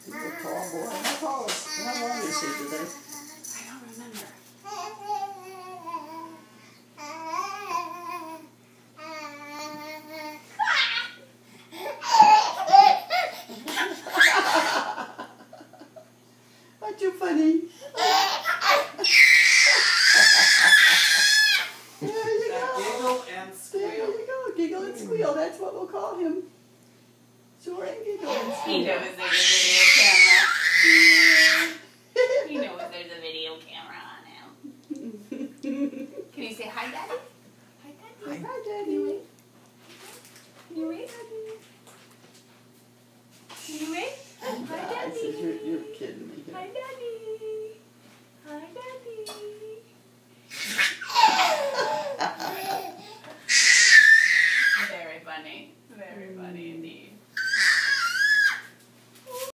He's a tall boy. How tall is he? How long is he today? I don't remember. Aren't you funny? There you go. Giggle and squeal. There you go. Giggle and squeal. That's what we'll call him. Soaring giggle and He squeal. knows there's a video camera. He knows there's a video camera on him. Can you say hi, Daddy? Hi, Daddy. Hi, Can Daddy. you wave? Can you wave? Can you wave? Hi, I Daddy. said, you're kidding me. Hi, Daddy. Hi, Daddy.